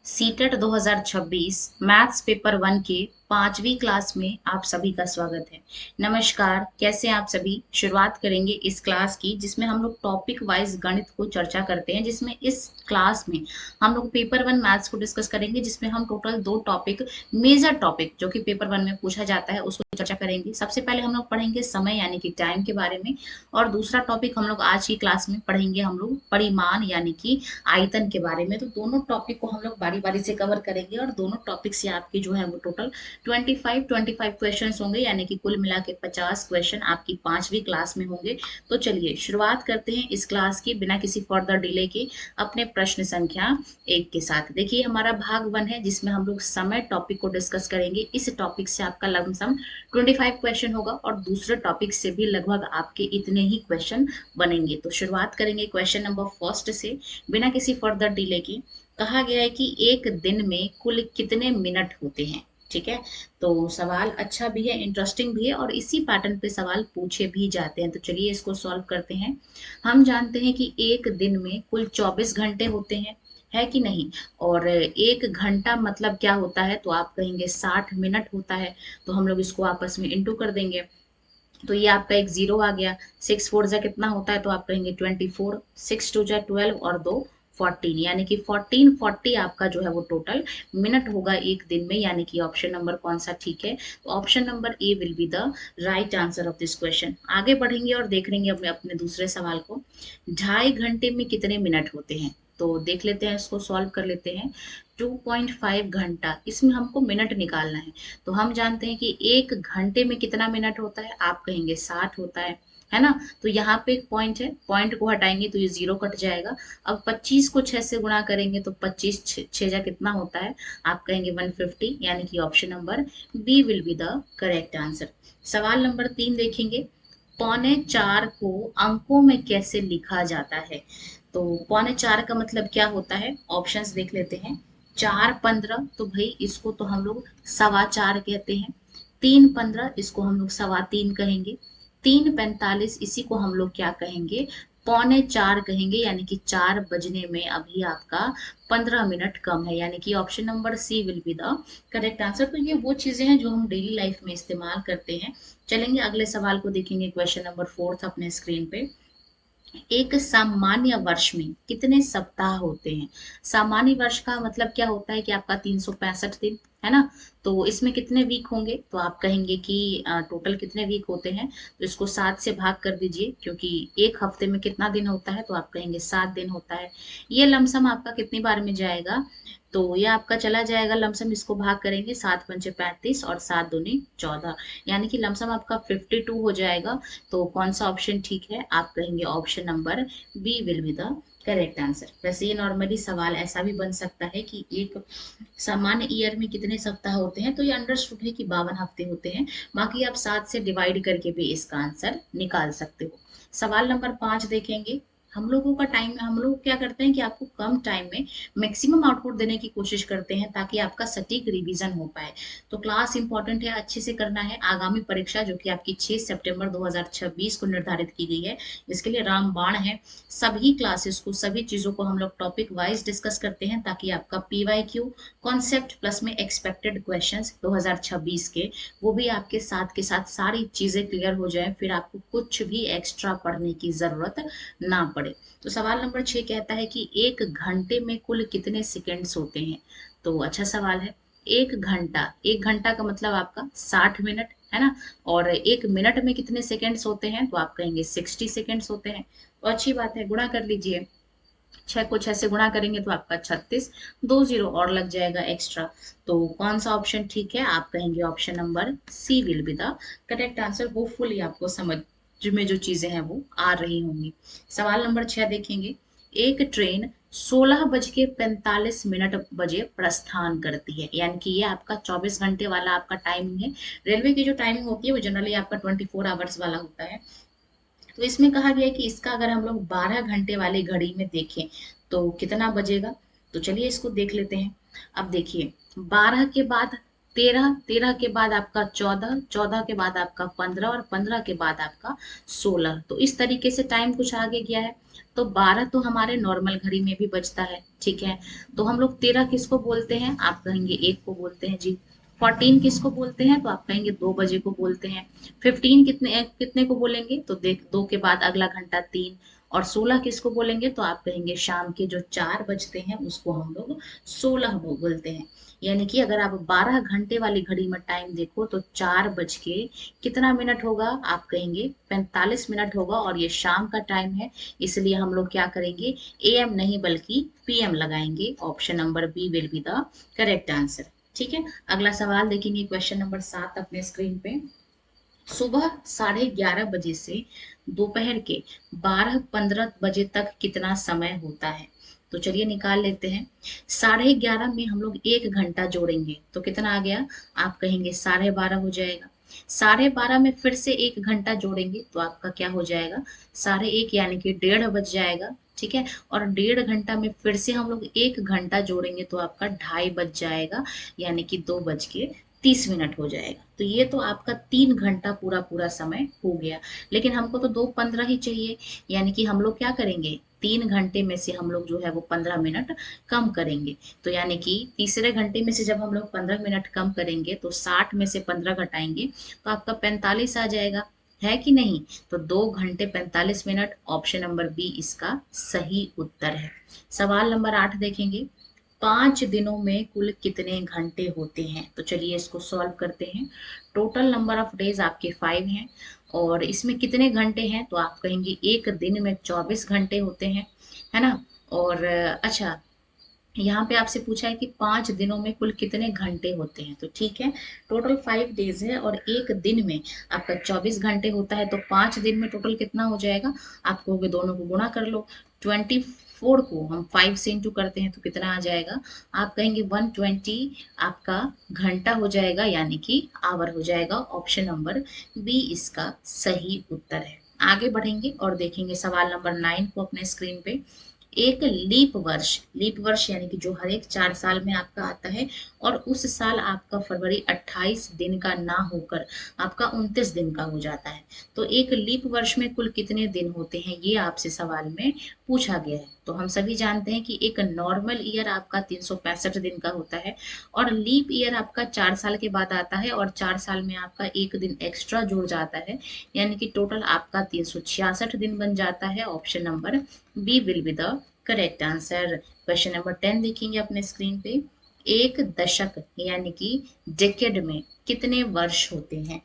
CTET 2026 maths paper one के 5वीं class में आप सभी का स्वागत है। नमस्कार, कैसे हैं आप सभी। शुरुआत करेंगे इस क्लास की जिसमें हम लोग टॉपिक वाइज गणित को चर्चा करते हैं, जिसमें इस क्लास में हम लोग पेपर वन मैथ्स को डिस्कस करेंगे, जिसमें हम टोटल 2 टॉपिक, मेजर टॉपिक जो कि पेपर वन में पूछा जाता है उसको चर्चा करेंगे। सबसे पहले हम लोग पढ़ेंगे समय यानी कि टाइम के बारे में, और दूसरा टॉपिक हम लोग आज की क्लास में पढ़ेंगे हम लोग परिमाण यानी कि आयतन के बारे में। तो दोनों टॉपिक को हम लोग बारी बारी से कवर करेंगे, और दोनों टॉपिक से आपके जो है वो टोटल 25 क्वेश्चन होंगे, यानी कि कुल मिला के 50 क्वेश्चन आपकी 5वीं क्लास में होंगे। तो चलिए शुरुआत करते हैं इस क्लास की बिना किसी फर्दर डिले के अपने प्रश्न संख्या 1 के साथ। देखिए हमारा भाग 1 है जिसमें हम लोग समय टॉपिक को डिस्कस करेंगे। इस टॉपिक से आपका लमसम 25 क्वेश्चन होगा, और दूसरे टॉपिक से भी लगभग आपके इतने ही क्वेश्चन बनेंगे। तो शुरुआत करेंगे क्वेश्चन नंबर फर्स्ट से बिना किसी फर्दर डिले की। कहा गया है कि एक दिन में कुल कितने मिनट होते हैं। ठीक है, तो सवाल अच्छा भी है, इंटरेस्टिंग भी है, और इसी पैटर्न पे सवाल पूछे भी जाते हैं। तो चलिए इसको सॉल्व करते हैं। हम जानते हैं कि एक दिन में कुल 24 घंटे होते हैं, है कि नहीं। और एक घंटा मतलब क्या होता है, तो आप कहेंगे 60 मिनट होता है। तो हम लोग इसको आपस में इंटू कर देंगे, तो ये आपका एक जीरो आ गया। 6 4 जा कितना होता है, तो आप कहेंगे 24। 6 2 जा 12 और 2 14, यानी कि 1440 आपका जो है वो टोटल मिनट होगा एक दिन में, यानी कि ऑप्शन नंबर कौन सा ठीक है, तो option number A will be the right answer of this question. आगे बढ़ेंगे और देख लेंगे अपने अपने दूसरे सवाल को। 2.5 घंटे में कितने मिनट होते हैं, तो देख लेते हैं, इसको सॉल्व कर लेते हैं। 2.5 घंटा, इसमें हमको मिनट निकालना है। तो हम जानते हैं कि एक घंटे में कितना मिनट होता है, आप कहेंगे 60 होता है ना। तो यहाँ पे एक पॉइंट है, पॉइंट को हटाएंगे तो ये जीरो कट जाएगा। अब 25 को 6 से गुणा करेंगे तो 25 6 जा कितना होता है, आप कहेंगे 150, यानी कि option number B will be the correct answer. सवाल नंबर 3 देखेंगे। 3:45 को अंकों में कैसे लिखा जाता है। तो 3:45 का मतलब क्या होता है, ऑप्शंस देख लेते हैं। 4:15, तो भाई इसको तो हम लोग 4:15 कहते हैं। 3:15 इसको हम लोग 3:15 कहेंगे। 3:45 इसी को हम लोग क्या कहेंगे, 3:45 कहेंगे, यानी कि 4 बजने में अभी आपका 15 मिनट कम है, यानी कि option number C will be the correct answer. तो ये वो चीजें हैं जो हम डेली लाइफ में इस्तेमाल करते हैं। चलेंगे अगले सवाल को देखेंगे, क्वेश्चन नंबर 4 अपने स्क्रीन पे। एक सामान्य वर्ष में कितने सप्ताह होते हैं। सामान्य वर्ष का मतलब क्या होता है कि आपका 365 दिन है ना। तो इसमें कितने वीक होंगे, तो आप कहेंगे कि टोटल कितने वीक होते हैं, तो इसको 7 से भाग कर दीजिए, क्योंकि एक हफ्ते में कितना दिन होता है, तो आप कहेंगे 7 दिन होता है। ये लमसम आपका कितनी बार में जाएगा, तो ये आपका चला जाएगा लमसम, इसको भाग करेंगे 7 पंचे 35 और 7 दूनी 14, यानी कि लमसम आपका 52 हो जाएगा। तो कौन सा ऑप्शन ठीक है, आप कहेंगे option number B will be the correct answer. वैसे ये नॉर्मली सवाल ऐसा भी बन सकता है कि एक सामान्य ईयर में कितने सप्ताह होते हैं, तो ये अंडरस्टूड है कि 52 हफ्ते होते हैं। बाकी आप 7 से डिवाइड करके भी इसका आंसर निकाल सकते हो। सवाल नंबर 5 देखेंगे। हम लोगों का टाइम, हम लोग क्या करते हैं कि आपको कम टाइम में मैक्सिमम आउटपुट देने की कोशिश करते हैं, ताकि आपका सटीक रिवीजन हो पाए। तो क्लास इंपॉर्टेंट है, अच्छे से करना है। आगामी परीक्षा जो कि आपकी 6 सितंबर 2026 को निर्धारित की गई है, इसके लिए रामबाण है। सभी क्लासेस को, सभी चीजों को हम लोग टॉपिक वाइज डिस्कस करते हैं, ताकि आपका पीवाईक्यू कॉन्सेप्ट प्लस में एक्सपेक्टेड क्वेश्चंस 2026 के, वो भी आपके साथ के साथ सारी चीजें क्लियर हो जाए, फिर आपको कुछ भी एक्स्ट्रा पढ़ने की जरूरत ना पड़े। तो सवाल नंबर 6 कहता है कि एक घंटे में कुल कितने सेकेंड्स होते हैं। तो अच्छा सवाल है। एक घंटा का मतलब आपका 60 मिनट है ना। और एक मिनट में कितने सेकेंड्स होते हैं, तो आप कहेंगे 60 सेकेंड्स होते हैं। तो अच्छी बात है, गुणा कर लीजिए। 6 को 6 से गुणा करेंगे तो आपका 36, 2 जीरो और लग जाएगा एक्स्ट्रा। तो कौन सा ऑप्शन ठीक है, आप कहेंगे option number C will be the correct answer. Hopefully आपको समझ में जो चीजें हैं वो आ रही होंगी। सवाल नंबर 6 देखेंगे। एक ट्रेन 16:45 बजे प्रस्थान करती है, यानी कि ये आपका 24 घंटे वाला आपका टाइमिंग है। रेलवे की जो टाइमिंग होती है वो जनरली आपका 24 आवर्स वाला होता है। तो इसमें कहा गया है कि इसका अगर हम लोग 12 घंटे वाली घड़ी में देखें तो कितना बजेगा। तो चलिए इसको देख लेते हैं। अब देखिए, 12 के बाद 13, 13 के बाद आपका 14, 14 के बाद आपका 15 और 15 के बाद आपका 16। तो इस तरीके से टाइम कुछ आगे गया है। तो 12 तो हमारे नॉर्मल घड़ी में भी बजता है, ठीक है। तो हम लोग 13 किसको बोलते हैं, आप कहेंगे 1 को बोलते हैं जी। 14 किसको बोलते हैं, तो आप कहेंगे 2 बजे को बोलते हैं। 15 कितने कितने को बोलेंगे, तो देख 2 के बाद अगला घंटा 3। और 16 किसको बोलेंगे, तो आप कहेंगे शाम के जो 4 बजते हैं उसको हम लोग 16 बोलते हैं। यानी कि अगर आप 12 घंटे वाली घड़ी में टाइम देखो तो 4 बज के कितना मिनट होगा, आप कहेंगे 45 मिनट होगा। और ये शाम का टाइम है, इसलिए हम लोग क्या करेंगे, एएम नहीं बल्कि पीएम लगाएंगे। Option number B will be the correct answer. ठीक है, अगला सवाल देखेंगे, क्वेश्चन नंबर 7 अपने स्क्रीन पे। सुबह 11:30 बजे से दोपहर के 12:15 बजे तक कितना समय होता है। तो चलिए निकाल लेते हैं। 11:30 में हम लोग 1 घंटा जोड़ेंगे तो कितना आ गया, आप कहेंगे 12:30 हो जाएगा। 12:30 में फिर से 1 घंटा जोड़ेंगे तो आपका क्या हो जाएगा, 1:30 यानी कि 1:30 बज जाएगा। ठीक है, और 1:30 में फिर से हम लोग 1 घंटा जोड़ेंगे तो आपका 2:30 बज जाएगा, यानी कि 2:30 हो जाएगा। तो ये तो आपका 3 घंटा पूरा पूरा समय हो गया। लेकिन हमको तो 2:15 ही चाहिए, यानी कि हम लोग क्या करेंगे, 3 घंटे में से हम लोग जो है वो 15 मिनट कम करेंगे। तो यानी कि तीसरे घंटे में से जब हम लोग 15 मिनट कम करेंगे तो 60 में से 15 घटाएंगे तो आपका 45 आ जाएगा, है कि नहीं। तो 2 घंटे 45 मिनट, ऑप्शन नंबर बी इसका सही उत्तर है। सवाल नंबर 8 देखेंगे, 5 दिनों में कुल कितने घंटे होते हैं। तो चलिए इसको सॉल्व करते हैं। टोटल नंबर ऑफ डेज आपके 5 हैं और इसमें कितने घंटे हैं, तो आप कहेंगे एक दिन में 24 घंटे होते हैं, है ना। और अच्छा, यहाँ पे आपसे पूछा है कि 5 दिनों में कुल कितने घंटे होते हैं। तो ठीक है, टोटल 5 डेज है और एक दिन में आपका 24 घंटे होता है। तो 5 दिन में टोटल कितना हो जाएगा, आप कहोगे दोनों को गुणा कर लो। 24 को हम 5 से इंटू करते हैं तो कितना आ जाएगा, आप कहेंगे 120 आपका घंटा हो जाएगा, यानी कि आवर हो जाएगा। ऑप्शन नंबर बी इसका सही उत्तर है। आगे बढ़ेंगे और देखेंगे सवाल नंबर 9 को अपने स्क्रीन पे। एक लीप वर्ष यानी कि जो हर एक 4 साल में आपका आता है, और उस साल आपका फरवरी 28 दिन का ना होकर आपका 29 दिन का हो जाता है। तो एक लीप वर्ष में कुल कितने दिन होते हैं, ये आपसे सवाल में पूछा गया है। तो हम सभी जानते हैं कि एक नॉर्मल ईयर आपका 365 दिन का होता है, और लीप ईयर आपका 4 साल के बाद आता है, और 4 साल में आपका एक दिन एक्स्ट्रा जुड़ जाता है, यानी कि टोटल आपका 366 दिन बन जाता है। Option number B will be the correct answer. Question number 10 देखेंगे अपने स्क्रीन पे। एक दशक यानी कि डेकेड में कितने वर्ष होते हैं।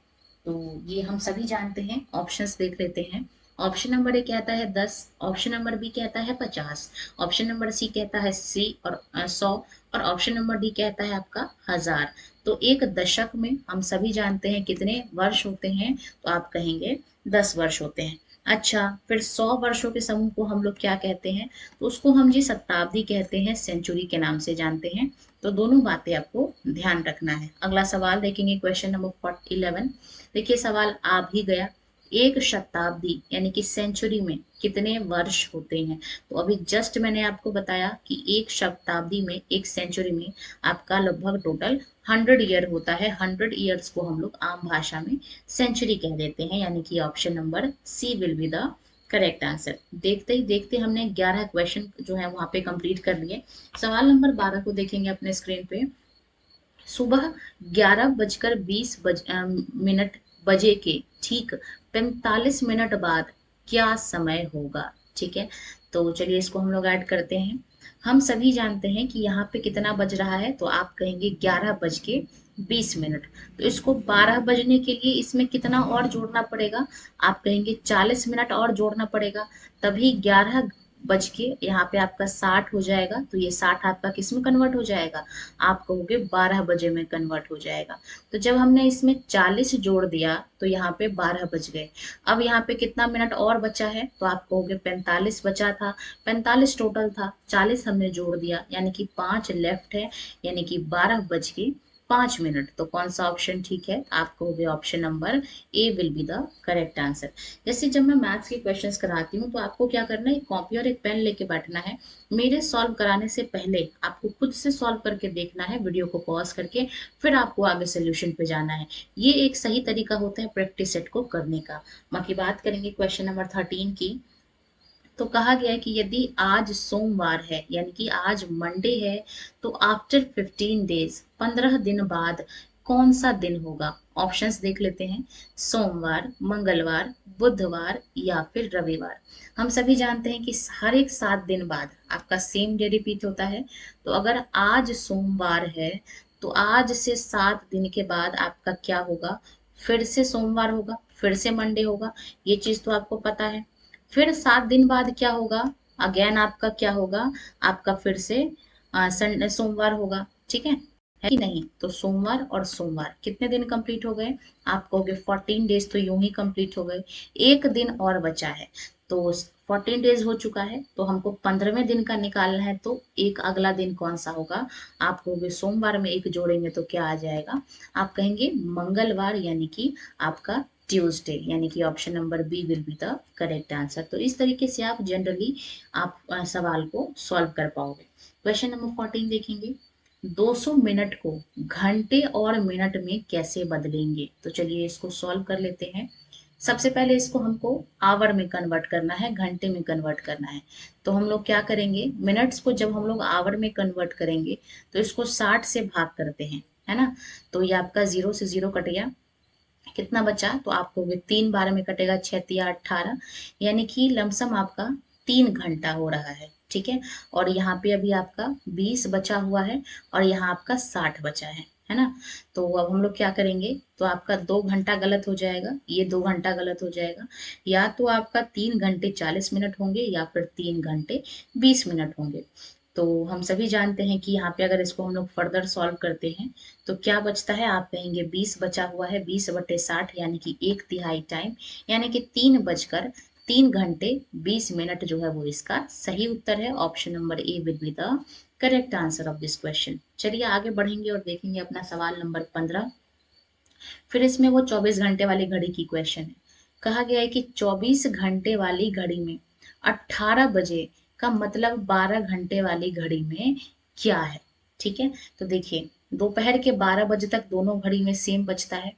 तो ये हम सभी जानते हैं, ऑप्शंस देख लेते हैं। ऑप्शन नंबर ए कहता है 10, ऑप्शन नंबर बी कहता है 50, ऑप्शन नंबर सी कहता है 100, और ऑप्शन नंबर डी कहता है आपका 1000। तो एक दशक में हम सभी जानते हैं कितने वर्ष होते हैं, तो आप कहेंगे 10 वर्ष होते हैं। अच्छा, फिर 100 वर्षों के समूह को हम लोग क्या कहते हैं, तो उसको हम जी शताब्दी कहते हैं, सेंचुरी के नाम से जानते हैं। तो दोनों बातें आपको ध्यान रखना है। अगला सवाल देखेंगे, क्वेश्चन नंबर 11। देखिए सवाल आ भी गया, एक शताब्दी यानी कि सेंचुरी में कितने वर्ष होते हैं। तो अभी जस्ट मैंने आपको बताया कि एक शताब्दी में, एक सेंचुरी में आपका लगभग टोटल 100 ईयर होता है। 100 ईयर्स को हम लोग आम भाषा में सेंचुरी कह देते हैं, यानी कि option number C will be the correct answer. देखते ही देखते हमने 11 क्वेश्चन जो है वहां पे कंप्लीट कर लिए। सवाल नंबर 12 को देखेंगे अपने स्क्रीन पे। सुबह 11:20 मिनट बजे के ठीक 45 मिनट बाद क्या समय होगा। ठीक है, तो चलिए इसको हम लोग ऐड करते हैं। हम सभी जानते हैं कि यहाँ पे कितना बज रहा है, तो आप कहेंगे 11:20। तो इसको 12 बजने के लिए इसमें कितना और जोड़ना पड़ेगा, आप कहेंगे 40 मिनट और जोड़ना पड़ेगा, तभी 11 बज के यहाँ पे आपका 60 हो जाएगा। तो ये 60 आपका किस में कन्वर्ट हो जाएगा, आप कहोगे 12 बजे में कन्वर्ट हो जाएगा। तो जब हमने इसमें 40 जोड़ दिया तो यहाँ पे 12 बज गए। अब यहाँ पे कितना मिनट और बचा है, तो आप कहोगे 45 बचा था, 45 टोटल था, 40 हमने जोड़ दिया, यानी कि 5 लेफ्ट है, यानी कि 12 बज के 5 मिनट। तो कौन सा ऑप्शन ठीक है? आपको हो गया option number A will be the correct answer. जैसे जब मैं मैथ्स के क्वेश्चंस कराती हूँ तो आपको क्या करना है, एक कॉपी और एक पेन लेके बैठना है। मेरे सॉल्व कराने से पहले आपको खुद से सॉल्व करके देखना है, वीडियो को पॉज करके, फिर आपको आगे सोल्यूशन पे जाना है। ये एक सही तरीका होता है प्रैक्टिस सेट को करने का। बाकी बात करेंगे क्वेश्चन नंबर 13 की। तो कहा गया है कि यदि आज सोमवार है यानी कि आज मंडे है, तो आफ्टर 15 डेज 15 दिन बाद कौन सा दिन होगा? ऑप्शंस देख लेते हैं। सोमवार, मंगलवार, बुधवार या फिर रविवार। हम सभी जानते हैं कि हर एक 7 दिन बाद आपका सेम डे रिपीट होता है। तो अगर आज सोमवार है तो आज से 7 दिन के बाद आपका क्या होगा? फिर से सोमवार होगा, फिर से मंडे होगा, ये चीज तो आपको पता है। फिर 7 दिन बाद क्या होगा? अगेन आपका क्या होगा? आपका फिर से संडे सोमवार होगा। ठीक है कि नहीं? तो सोमवार और सोमवार कितने दिन कंप्लीट हो गए? आप कहोगे 14 डेज तो यूं ही कंप्लीट हो गए, एक दिन और बचा है। तो 14 डेज हो चुका है, तो हमको 15वें दिन का निकालना है। तो एक अगला दिन कौन सा होगा? आप कहोगे सोमवार में एक जोड़ेंगे तो क्या आ जाएगा? आप कहेंगे मंगलवार, यानी कि आपका ट्यूसडे, यानी कि option number B will be the correct answer. तो इस तरीके से आप जनरली आप सवाल को सॉल्व कर पाओगे। क्वेश्चन नंबर 14 देखेंगे। 200 मिनट को घंटे और मिनट में कैसे बदलेंगे? तो चलिए इसको सॉल्व कर लेते हैं। सबसे पहले इसको हमको आवर में कन्वर्ट करना है, घंटे में कन्वर्ट करना है। तो हम लोग क्या करेंगे, मिनट्स को जब हम लोग आवर में कन्वर्ट करेंगे तो इसको 60 से भाग करते हैं, है ना। तो ये आपका 0 से 0 कट गया, कितना बचा? तो आपको 3 बार में कटेगा, 6 × 3 = 18, यानी कि लमसम आपका 3 घंटा हो रहा है। ठीक है। और यहाँ पे अभी आपका 20 बचा हुआ है और यहाँ आपका 60 बचा है ना। तो अब हम लोग क्या करेंगे, तो आपका 2 घंटा गलत हो जाएगा, ये 2 घंटा गलत हो जाएगा। या तो आपका 3 घंटे 40 मिनट होंगे या फिर 3 घंटे 20 मिनट होंगे। तो हम सभी जानते हैं कि यहाँ पे अगर इसको हम लोग फर्दर सॉल्व करते हैं तो क्या बचता है? आप कहेंगे 20 बचा हुआ है, 20/60 यानी कि 1/3 टाइम, यानी कि 3 घंटे 20 मिनट जो है वो इसका सही उत्तर है। Option number A will be the correct answer of this question. चलिए आगे बढ़ेंगे और देखेंगे अपना सवाल नंबर 15। फिर इसमें वो 24 घंटे वाली घड़ी की क्वेश्चन है। कहा गया है कि 24 घंटे वाली घड़ी में 18 बजे का मतलब 12 घंटे वाली घड़ी में क्या है? ठीक है। तो देखिए, दोपहर के 12 बजे तक दोनों घड़ी में सेम बचता है।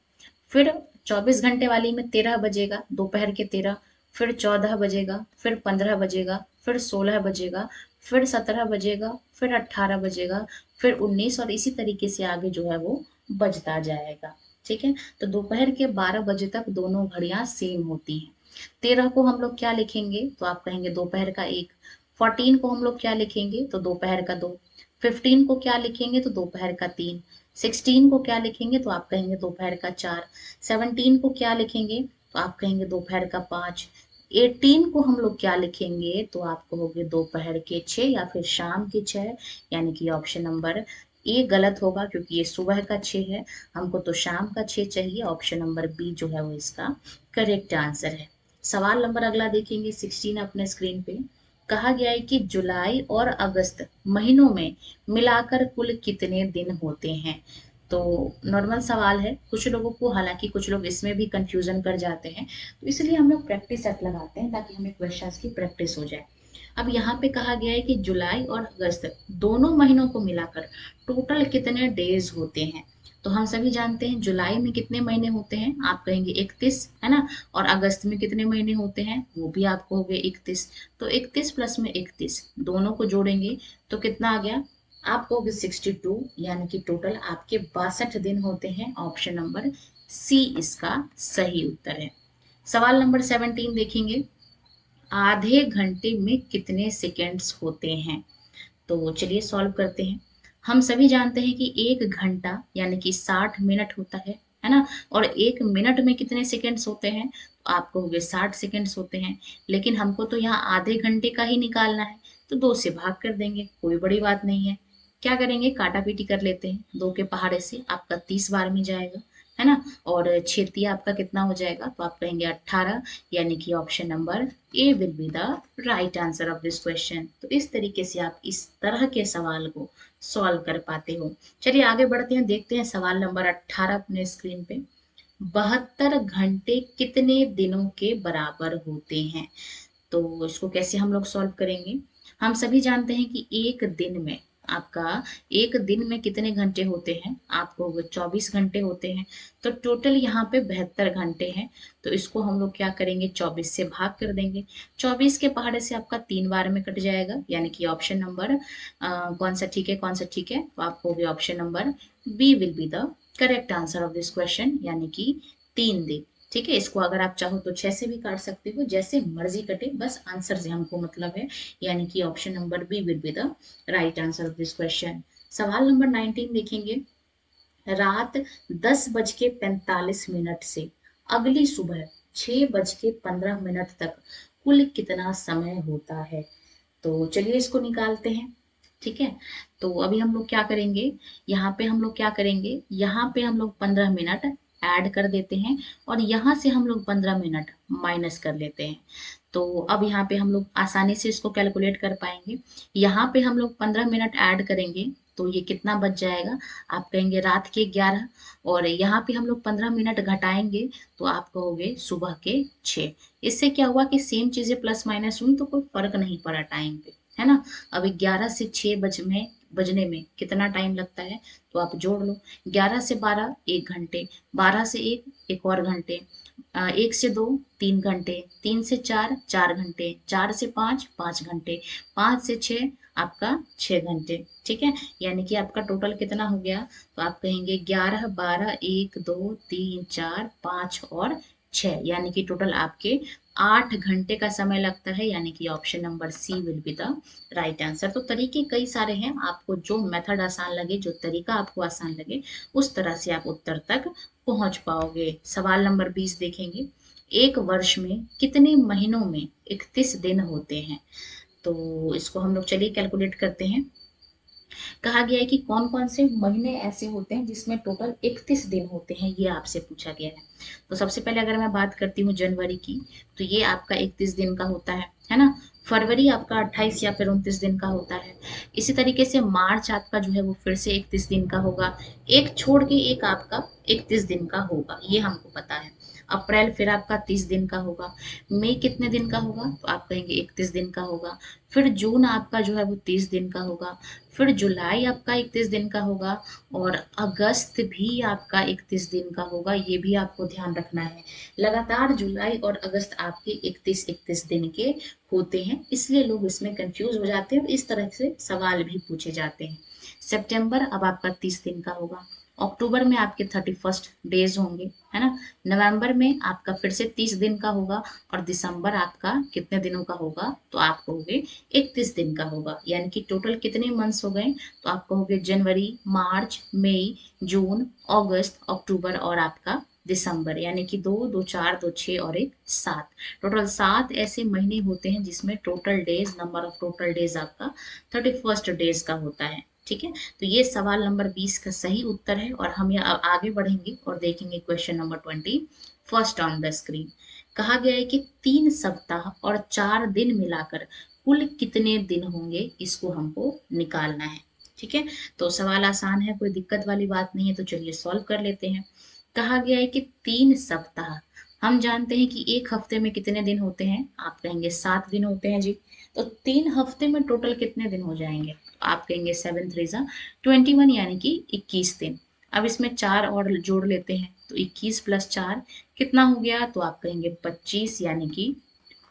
फिर 24 घंटे वाली में 13 बजेगा, दोपहर के 13, फिर 14 बजेगा, फिर 15 बजेगा, फिर 16 बजेगा, फिर 17 बजेगा, फिर 18 बजेगा, फिर 19, और इसी तरीके से आगे जो है वो बजता जाएगा। ठीक है। तो दोपहर के 12 बजे तक दोनों घड़ियां सेम होती हैं। 13 को हम लोग क्या लिखेंगे? तो आप कहेंगे दोपहर का 1। 14 को हम लोग क्या लिखेंगे? तो दोपहर का 2। 15 को क्या लिखेंगे? तो दोपहर का 3। 16 को क्या लिखेंगे? तो आप कहेंगे दोपहर का 4। 17 को क्या लिखेंगे? तो आप कहेंगे दोपहर का 5। 18 को हम लोग क्या लिखेंगे? तो आप कहोगे दोपहर के 6 या फिर शाम के 6, यानी कि ऑप्शन नंबर ए गलत होगा क्योंकि ये सुबह का 6 है, हमको तो शाम का 6 चाहिए। ऑप्शन नंबर बी जो है वो इसका करेक्ट आंसर है। सवाल नंबर अगला देखेंगे 16 अपने स्क्रीन पे। कहा गया है कि जुलाई और अगस्त महीनों में मिलाकर कुल कितने दिन होते हैं? तो नॉर्मल सवाल है, कुछ लोगों को, हालांकि कुछ लोग इसमें भी कंफ्यूजन कर जाते हैं, तो इसलिए हम लोग प्रैक्टिस सेट लगाते हैं ताकि हमें क्वेश्चंस की प्रैक्टिस हो जाए। अब यहाँ पे कहा गया है कि जुलाई और अगस्त दोनों महीनों को मिलाकर टोटल कितने डेज होते हैं? तो हम सभी जानते हैं जुलाई में कितने महीने होते हैं, आप कहेंगे 31, है ना। और अगस्त में कितने महीने होते हैं, वो भी आप कहोगे 31। तो 31 प्लस में 31 दोनों को जोड़ेंगे तो कितना आ गया? आप कहोगे 62, यानी कि टोटल आपके 62 दिन होते हैं। ऑप्शन नंबर सी इसका सही उत्तर है। सवाल नंबर 17 देखेंगे। आधे घंटे में कितने सेकेंड्स होते हैं? तो चलिए सॉल्व करते हैं। हम सभी जानते हैं कि 1 घंटा यानी कि 60 मिनट होता है ना। और 1 मिनट में कितने सेकेंड्स होते हैं? तो आप कहोगे 60 सेकेंड्स होते हैं। लेकिन हमको तो यहाँ आधे घंटे का ही निकालना है, तो 2 से भाग कर देंगे, कोई बड़ी बात नहीं है। क्या करेंगे? काटा पीटी कर लेते हैं, 2 के पहाड़े से आपका 30 बार में जाएगा, है ना। और क्षेत्रीय आपका कितना हो जाएगा, तो आप कहेंगे 18, यानी कि option number A will be the right answer of this question. तो इस तरीके से आप इस तरह के सवाल को सॉल्व कर पाते हो। चलिए आगे बढ़ते हैं, देखते हैं सवाल नंबर 18 अपने स्क्रीन पे। 72 घंटे कितने दिनों के बराबर होते हैं? तो इसको कैसे हम लोग सॉल्व करेंगे? हम सभी जानते हैं कि एक दिन में आपका, एक दिन में कितने घंटे होते हैं? आपको वो 24 घंटे होते हैं। तो टोटल यहाँ पे 72 घंटे हैं। तो इसको हम लोग क्या करेंगे, 24 से भाग कर देंगे। 24 के पहाड़े से आपका 3 बार में कट जाएगा, यानी कि ऑप्शन नंबर कौन सा ठीक है, कौन सा ठीक है? तो आपको भी option number B will be the correct answer of this question, यानी कि 3 दिन। ठीक है, इसको अगर आप चाहो तो 6 से भी काट सकते हो, जैसे मर्जी कटे, बस आंसर से हमको मतलब है, यानी कि option number B will be the right answer of this question. सवाल नंबर 19 देखेंगे। रात 10:45 से अगली सुबह 6:15 तक कुल कितना समय होता है? तो चलिए इसको निकालते हैं। ठीक है, तो अभी हम लोग क्या करेंगे, यहाँ पे हम लोग क्या करेंगे, यहाँ पे हम लोग 15 मिनट ऐड कर देते हैं और यहाँ से हम लोग 15 मिनट माइनस कर लेते हैं। तो अब यहाँ पे हम लोग आसानी से इसको कैलकुलेट कर पाएंगे। यहाँ पे हम लोग 15 मिनट ऐड करेंगे तो ये कितना बच जाएगा, आप कहेंगे रात के 11। और यहाँ पे हम लोग 15 मिनट घटाएंगे तो आप कहोगे सुबह के 6। इससे क्या हुआ कि सेम चीजें प्लस माइनस हुई तो कोई फर्क नहीं पड़ा टाइम पे, है ना। अब 11 से 6 बजने में कितना टाइम लगता है, तो आप जोड़ लो। 11 से 12 1 घंटे, 12 से 1 और घंटे, 1 से 2 3 घंटे, 3 से 4 4 घंटे, 4 से 5 5 घंटे, 5 से 6 आपका 6 घंटे। ठीक है, यानी कि आपका टोटल कितना हो गया, तो आप कहेंगे 11 12 1 2 3 4 5 और 6, यानी कि टोटल आपके 8 घंटे का समय लगता है, यानी कि option number C will be the right answer. तो तरीके कई सारे हैं, आपको जो मेथड आसान लगे, जो तरीका आपको आसान लगे, उस तरह से आप उत्तर तक पहुंच पाओगे। सवाल नंबर 20 देखेंगे। एक वर्ष में कितने महीनों में 31 दिन होते हैं? तो इसको हम लोग चलिए कैलकुलेट करते हैं। कहा गया है कि कौन कौन से महीने ऐसे होते हैं जिसमें टोटल 31 दिन होते हैं, ये आपसे पूछा गया है। तो सबसे पहले अगर मैं बात करती हूँ जनवरी की, तो ये आपका 31 दिन का होता है ना। फरवरी आपका 28 या फिर 29 दिन का होता है। इसी तरीके से मार्च आपका जो है वो फिर से 31 दिन का होगा। एक छोड़ के एक आपका 31 दिन का होगा, ये हमको पता है। अप्रैल फिर आपका 30 दिन का होगा। मई कितने दिन का होगा, तो आप कहेंगे 31 दिन का होगा। फिर जून आपका जो है वो 30 दिन का होगा। फिर जुलाई आपका 31 दिन का होगा। और अगस्त भी आपका 31 दिन का होगा, ये भी आपको ध्यान रखना है। लगातार जुलाई और अगस्त आपके 31 दिन के होते हैं, इसलिए लोग इसमें कंफ्यूज हो जाते हैं और इस तरह से सवाल भी पूछे जाते हैं। सितंबर अब आपका 30 दिन का होगा। अक्टूबर में आपके 31 डेज होंगे, है ना। नवंबर में आपका फिर से 30 दिन का होगा। और दिसंबर आपका कितने दिनों का होगा, तो आप कहोगे 31 दिन का होगा। यानी कि टोटल कितने मंथ्स हो गए, तो आप कहोगे जनवरी, मार्च, मई, जून, अगस्त, अक्टूबर और आपका दिसंबर, यानी कि 2 2 4 2 6 और 1 7। टोटल 7 ऐसे महीने होते हैं जिसमें total days, number of total days आपका 31 डेज का होता है। ठीक है, तो ये सवाल नंबर 20 का सही उत्तर है। और हम आगे बढ़ेंगे और देखेंगे question number 20 first on the screen. कहा गया है कि 3 सप्ताह और 4 दिन मिलाकर कुल कितने दिन होंगे, इसको हमको निकालना है। ठीक है, तो सवाल आसान है, कोई दिक्कत वाली बात नहीं है, तो चलिए सॉल्व कर लेते हैं। कहा गया है कि 3 सप्ताह, हम जानते हैं कि एक हफ्ते में कितने दिन होते हैं, आप कहेंगे 7 दिन होते हैं जी। तो 3 हफ्ते में टोटल कितने दिन हो जाएंगे, आप कहेंगे 7 3 21, यानी कि 21 दिन। अब इसमें 4 और जोड़ लेते हैं, तो 21 + 4 कितना हो गया, तो आप कहेंगे 25, यानी कि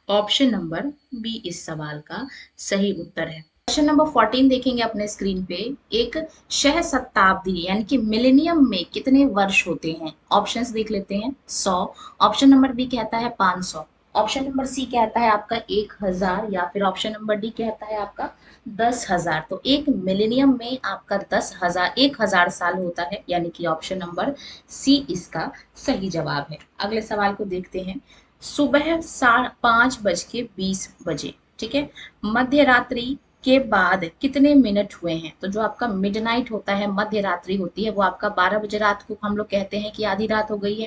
ऑप्शन नंबर बी इस सवाल का सही उत्तर है। क्वेश्चन नंबर 14 देखेंगे अपने स्क्रीन पे। एक सहस्त्राब्दी यानी कि मिलेनियम में कितने वर्ष होते हैं? ऑप्शंस देख लेते हैं। 100, ऑप्शन नंबर बी कहता है 500, ऑप्शन नंबर सी कहता है आपका 1000, या फिर ऑप्शन नंबर डी कहता है आपका 10,000। तो एक मिलेनियम में आपका 10,000 1000 साल होता है, यानी कि ऑप्शन नंबर सी इसका सही जवाब है। अगले सवाल को देखते हैं। सुबह 5:20 बजे, ठीक है, मध्य रात्रि के बाद कितने मिनट हुए हैं। तो जो आपका मिडनाइट होता है, मध्य रात्रि होती है, वो आपका 12 बजे रात को हम लोग कहते हैं कि आधी रात हो गई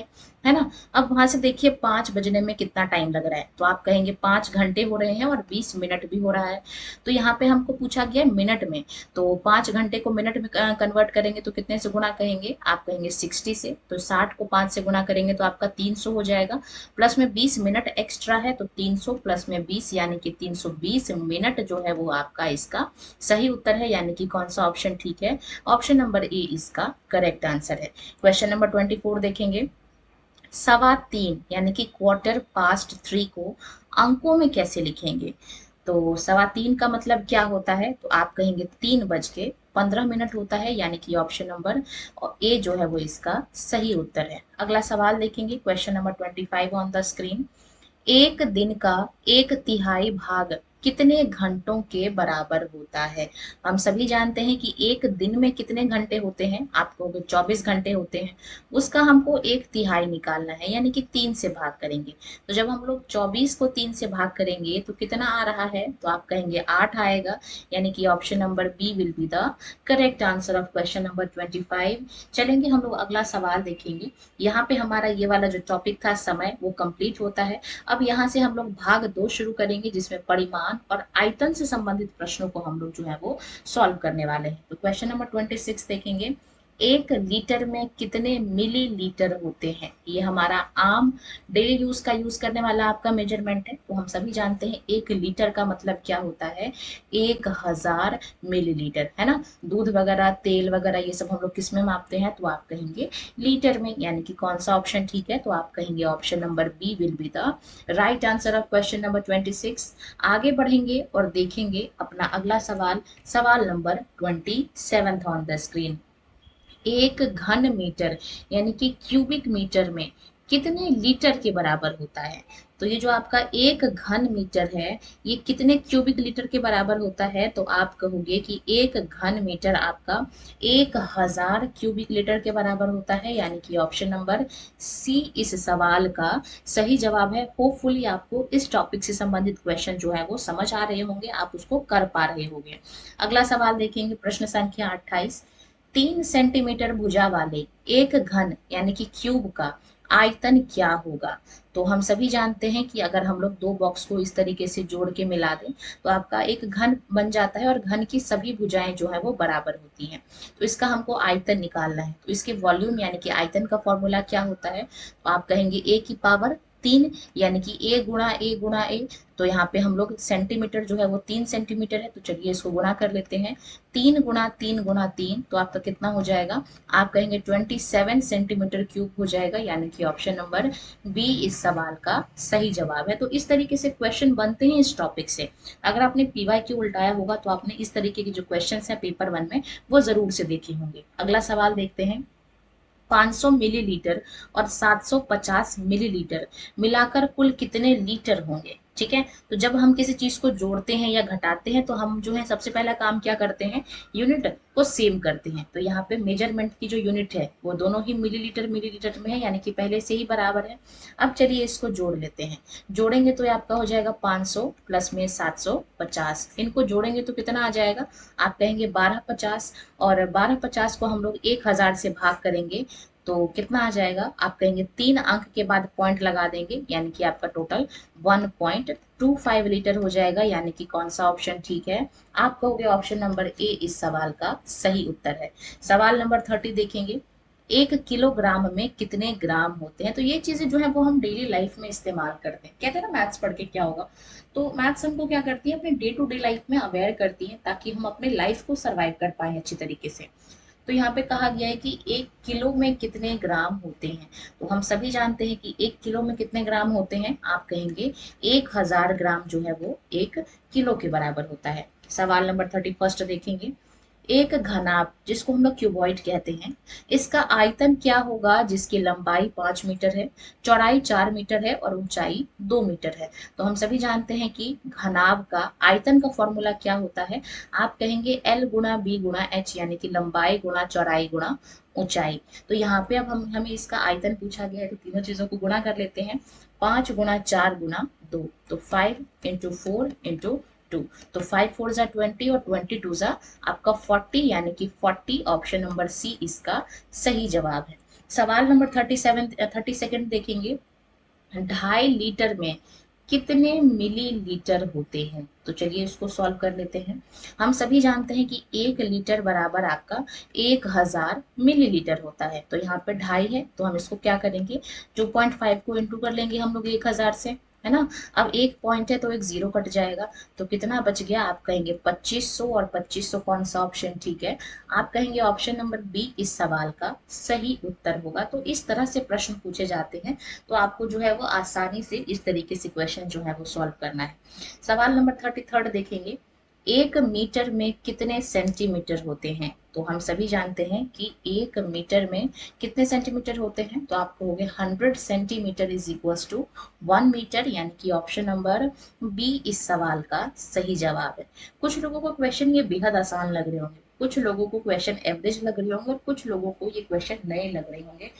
है ना। अब वहां से देखिए 5 बजने में कितना टाइम लग रहा है, तो आप कहेंगे 5 घंटे हो रहे हैं और 20 मिनट भी हो रहा है। तो यहाँ पे हमको पूछा गया मिनट में, तो 5 घंटे को मिनट में कन्वर्ट करेंगे तो कितने से गुणा कहेंगे, आप कहेंगे 60 से। तो 60 को 5 से गुणा करेंगे तो आपका 300 हो जाएगा, प्लस में 20 मिनट एक्स्ट्रा है तो 300 प्लस में 20 यानी कि 320 मिनट जो है वो आपका इसका सही उत्तर है, यानी कि कौन सा ऑप्शन ठीक है, ऑप्शन नंबर ए इसका करेक्ट आंसर है। क्वेश्चन नंबर 24 देखेंगे, 3:15 यानी कि 3:15 को अंकों में कैसे लिखेंगे। तो 3:15 का मतलब क्या होता है, तो आप कहेंगे 3:15 होता है, यानी कि ऑप्शन नंबर ए जो है वो इसका सही उत्तर है। अगला सवाल देखेंगे, question number 25 on the screen, एक दिन का 1/3 भाग कितने घंटों के बराबर होता है। हम सभी जानते हैं कि एक दिन में कितने घंटे होते हैं, आपको 24 घंटे होते हैं, उसका हमको 1/3 निकालना है, यानी कि 3 से भाग करेंगे। तो जब हम लोग 24 को 3 से भाग करेंगे तो कितना आ रहा है, तो आप कहेंगे 8 आएगा, यानी कि option number B will be the correct answer of question number 25। चलेंगे हम लोग अगला सवाल देखेंगे। यहाँ पे हमारा ये वाला जो टॉपिक था समय, वो कंप्लीट होता है। अब यहाँ से हम लोग भाग 2 शुरू करेंगे, जिसमें परिमाण और आयतन से संबंधित प्रश्नों को हम लोग जो है वो सॉल्व करने वाले हैं। तो क्वेश्चन नंबर 26 देखेंगे, 1 लीटर में कितने मिलीलीटर होते हैं। ये हमारा आम डेली यूज का यूज करने वाला आपका मेजरमेंट है। तो हम सभी जानते हैं 1 लीटर का मतलब क्या होता है, 1000 मिलीलीटर, है ना। दूध वगैरह, तेल वगैरह, ये सब हम लोग किस में मापते हैं, तो आप कहेंगे लीटर में, यानी कि कौन सा ऑप्शन ठीक है, तो आप कहेंगे option number B will be the right answer of question number 26। आगे बढ़ेंगे और देखेंगे अपना अगला सवाल, सवाल नंबर 27 ऑन द स्क्रीन, 1 घन मीटर यानी कि क्यूबिक मीटर में कितने लीटर के बराबर होता है। तो ये जो आपका 1 घन मीटर है, ये कितने क्यूबिक लीटर के बराबर होता है, तो आप कहोगे कि 1 घन मीटर आपका 1000 क्यूबिक लीटर के बराबर होता है, यानी कि ऑप्शन नंबर सी इस सवाल का सही जवाब है। होपफुली आपको इस टॉपिक से संबंधित क्वेश्चन जो है वो समझ आ रहे होंगे, आप उसको कर पा रहे होंगे। अगला सवाल देखेंगे, प्रश्न संख्या 28, 3 सेंटीमीटर भुजा वाले एक घन यानी कि क्यूब का आयतन क्या होगा। तो हम सभी जानते हैं कि अगर हम लोग 2 बॉक्स को इस तरीके से जोड़ के मिला दें तो आपका एक घन बन जाता है, और घन की सभी भुजाएं जो है वो बराबर होती हैं। तो इसका हमको आयतन निकालना है, तो इसके वॉल्यूम यानी कि आयतन का फॉर्मूला क्या होता है, तो आप कहेंगे A⁻³ यानी कि A × A × A। तो यहाँ पे हम लोग सेंटीमीटर जो है वो 3 सेंटीमीटर है, तो चलिए इसको गुणा कर लेते हैं, 3 × 3 × 3, तो आपका कितना हो जाएगा, आप कहेंगे 27 सेंटीमीटर क्यूब हो जाएगा, यानी कि ऑप्शन नंबर बी इस सवाल का सही जवाब है। तो इस तरीके से क्वेश्चन बनते हैं इस टॉपिक से। अगर आपने PYQ उल्टाया होगा तो आपने इस तरीके के जो क्वेश्चन है पेपर 1 में वो जरूर से देखे होंगे। अगला सवाल देखते हैं, 500 मिलीलीटर और 750 मिलीलीटर मिलाकर कुल कितने लीटर होंगे। ठीक है, तो जब हम किसी चीज को जोड़ते हैं या घटाते हैं तो हम जो है सबसे पहला काम क्या करते हैं, यूनिट को सेम करते हैं। तो यहाँ पे मेजरमेंट की जो यूनिट है वो दोनों ही मिलीलीटर मिलीलीटर में है, यानी कि पहले से ही बराबर है। अब चलिए इसको जोड़ लेते हैं, जोड़ेंगे तो आपका हो जाएगा 500 प्लस में 750, इनको जोड़ेंगे तो कितना आ जाएगा, आप कहेंगे 1250, और 1250 को हम लोग 1000 से भाग करेंगे तो कितना आ जाएगा, आप कहेंगे 3 अंक के बाद पॉइंट लगा देंगे, यानी कि आपका टोटल 1.25 लीटर हो जाएगा, यानी कि कौन सा ऑप्शन ठीक है, आप कहोगे ऑप्शन नंबर ए इस सवाल का सही उत्तर है। सवाल नंबर 30 देखेंगे, 1 किलोग्राम में कितने ग्राम होते हैं। तो ये चीजें जो है वो हम डेली लाइफ में इस्तेमाल करते हैं, कहते हैं ना मैथ्स पढ़ के क्या होगा। तो मैथ्स हमको क्या करती है, अपने डे टू डे लाइफ में अवेयर करती है, ताकि हम अपने लाइफ को सर्वाइव कर पाए अच्छी तरीके से। तो यहाँ पे कहा गया है कि 1 किलो में कितने ग्राम होते हैं। तो हम सभी जानते हैं कि 1 किलो में कितने ग्राम होते हैं, आप कहेंगे 1000 ग्राम जो है वो 1 किलो के बराबर होता है। सवाल नंबर 31 देखेंगे, एक घनाभ जिसको हम लोग क्यूबॉइड कहते हैं, इसका आयतन क्या होगा जिसकी लंबाई 5 मीटर है, चौड़ाई 4 मीटर है और ऊंचाई 2 मीटर है। तो हम सभी जानते हैं कि घनाभ का आयतन का फॉर्मूला क्या होता है, आप कहेंगे L × B × H, यानी कि लंबाई गुणा चौड़ाई गुणा ऊंचाई। तो यहाँ पे अब हमें इसका आयतन पूछा गया है, तो तीनों चीजों को गुणा कर लेते हैं, 5 × 4 × 2, तो 5 × 4 × टू। तो 5 4 जा 20 और 22 जा आपका 40, यानी कि 40 ऑप्शन नंबर सी इसका सही जवाब है। सवाल नंबर 32 देखेंगे। 2.5 लीटर में कितने मिलीलीटर होते हैं? तो चलिए इसको सॉल्व कर लेते हैं। हम सभी जानते हैं कि 1 लीटर बराबर आपका 1000 मिलीलीटर होता है। तो यहाँ पे 2.5 है, तो हम इसको क्या करेंगे, 2.5 को इंटू कर लेंगे हम लोग 1000 से, है ना। अब एक पॉइंट है तो एक जीरो कट जाएगा, तो कितना बच गया? आप कहेंगे 2500, और 2500 कौन सा ऑप्शन ठीक है? आप कहेंगे ऑप्शन नंबर बी इस सवाल का सही उत्तर होगा। तो इस तरह से प्रश्न पूछे जाते हैं, तो आपको जो है वो आसानी से इस तरीके से क्वेश्चन जो है वो सॉल्व करना है। सवाल नंबर 33 देखेंगे। 1 मीटर में कितने सेंटीमीटर होते हैं? तो हम सभी जानते हैं कि 1 मीटर में कितने सेंटीमीटर होते हैं, तो आप कहोगे 100 centimetre is equal to 1 metre, यानी कि ऑप्शन नंबर बी इस सवाल का सही जवाब है। कुछ लोगों को क्वेश्चन ये बेहद आसान लग रहे होंगे, कुछ लोगों को क्वेश्चन एवरेज लग रहे होंगे, और कुछ लोगों को ये क्वेश्चन नए लग रहे होंगे।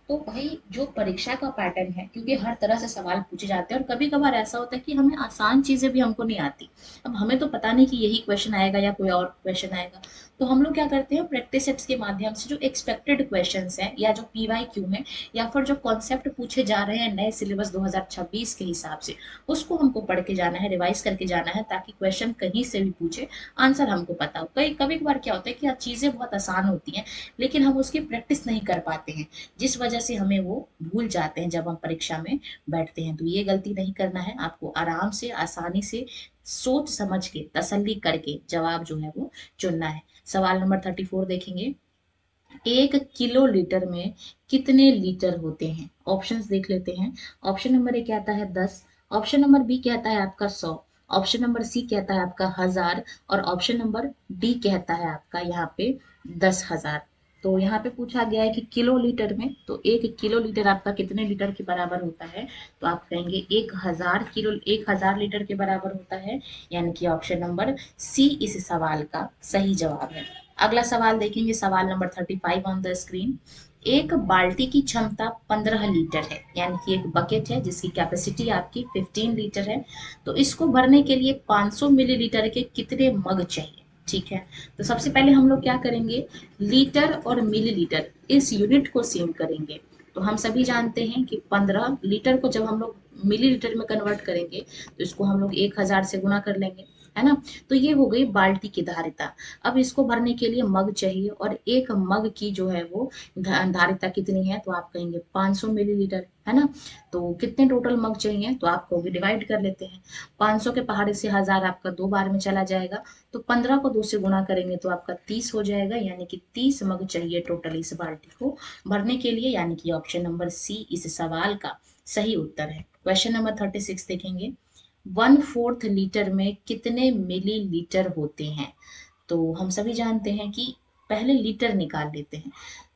तो भाई जो परीक्षा का पैटर्न है, क्योंकि हर तरह से सवाल पूछे जाते हैं, और कभी कभार ऐसा होता है कि हमें आसान चीजें भी हमको नहीं आती। अब हमें तो पता नहीं कि यही क्वेश्चन आएगा या कोई और क्वेश्चन आएगा, तो हम लोग क्या करते हैं, प्रैक्टिस सेट्स के माध्यम से जो एक्सपेक्टेड क्वेश्चंस हैं, या जो PYQ है, या फिर जो कॉन्सेप्ट पूछे जा रहे हैं नए सिलेबस 2026 के हिसाब से, उसको हमको पढ़ के जाना है, रिवाइज करके जाना है, ताकि क्वेश्चन कहीं से भी पूछे आंसर हमको पता हो। कई कभी कभार क्या होता है कि चीजें बहुत आसान होती हैं, लेकिन हम उसकी प्रैक्टिस नहीं कर पाते हैं, जिस वजह से हमें वो भूल जाते हैं जब हम परीक्षा में बैठते हैं। तो ये गलती नहीं करना है, आपको आराम से आसानी से सोच समझ के तसल्ली करके जवाब जो है वो चुनना है। सवाल नंबर 34 देखेंगे। 1 किलो लीटर में कितने लीटर होते हैं? ऑप्शंस देख लेते हैं। ऑप्शन नंबर ए कहता है 10, ऑप्शन नंबर बी कहता है आपका 100, ऑप्शन नंबर सी कहता है आपका 1000, और ऑप्शन नंबर डी कहता है आपका यहाँ पे 10,000। तो यहाँ पे पूछा गया है कि किलो लीटर में, तो 1 किलो लीटर आपका कितने लीटर के बराबर होता है? तो आप कहेंगे 1000 लीटर के बराबर होता है, यानी कि ऑप्शन नंबर सी इस सवाल का सही जवाब है। अगला सवाल देखेंगे, सवाल नंबर 35 ऑन द स्क्रीन। एक बाल्टी की क्षमता 15 लीटर है, यानी कि एक बकेट है जिसकी कैपेसिटी आपकी 15 लीटर है। तो इसको भरने के लिए 500 मिलीलीटर के कितने मग चाहिए? ठीक है, तो सबसे पहले हम लोग क्या करेंगे, लीटर और मिलीलीटर इस यूनिट को सेम करेंगे। तो हम सभी जानते हैं कि 15 लीटर को जब हम लोग मिलीलीटर में कन्वर्ट करेंगे, तो इसको हम लोग 1000 से गुना कर लेंगे, है ना। तो ये हो गई बाल्टी की धारिता। अब इसको भरने के लिए मग चाहिए, और एक मग की जो है वो धारिता कितनी है? तो आप कहेंगे 500 मिलीलीटर, है ना। तो कितने टोटल मग चाहिए? तो आप कहोगे डिवाइड कर लेते हैं। 500 के पहाड़े से 1000 आपका 2 बार में चला जाएगा, तो 15 को 2 से गुणा करेंगे तो आपका 30 हो जाएगा, यानी कि 30 मग चाहिए टोटल इस बाल्टी को भरने के लिए, यानी कि ऑप्शन नंबर सी इस सवाल का सही उत्तर है। क्वेश्चन नंबर 36 देखेंगे। 1/4 लीटर में कितने मिलीलीटर होते हैं? तो हम सभी जानते हैं कि पहले लीटर निकाल लेते हैं।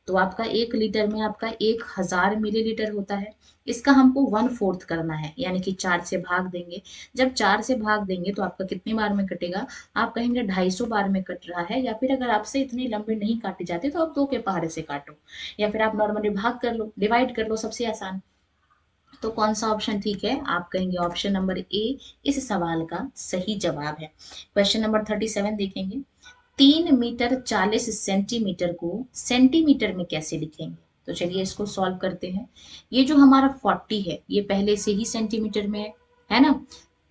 तो आपका 1 लीटर में आपका 1000 मिलीलीटर होता है। इसका हमको 1/4 करना है, यानी कि 4 से भाग देंगे। जब 4 से भाग देंगे तो आपका कितनी बार में कटेगा? आप कहेंगे 250 बार में कट रहा है, या फिर अगर आपसे इतनी लंबे नहीं काटे जाते तो आप 2 के पहाड़े से काटो, या फिर आप नॉर्मली भाग कर लो, डिवाइड कर लो, सबसे आसान। तो कौन सा ऑप्शन ठीक है? आप कहेंगे ऑप्शन नंबर ए इस सवाल का सही जवाब है। क्वेश्चन नंबर 37 देखेंगे। 3 मीटर 40 सेंटीमीटर को सेंटीमीटर में कैसे लिखेंगे? तो चलिए इसको सॉल्व करते हैं। ये जो हमारा 40 है, ये पहले से ही सेंटीमीटर में है ना।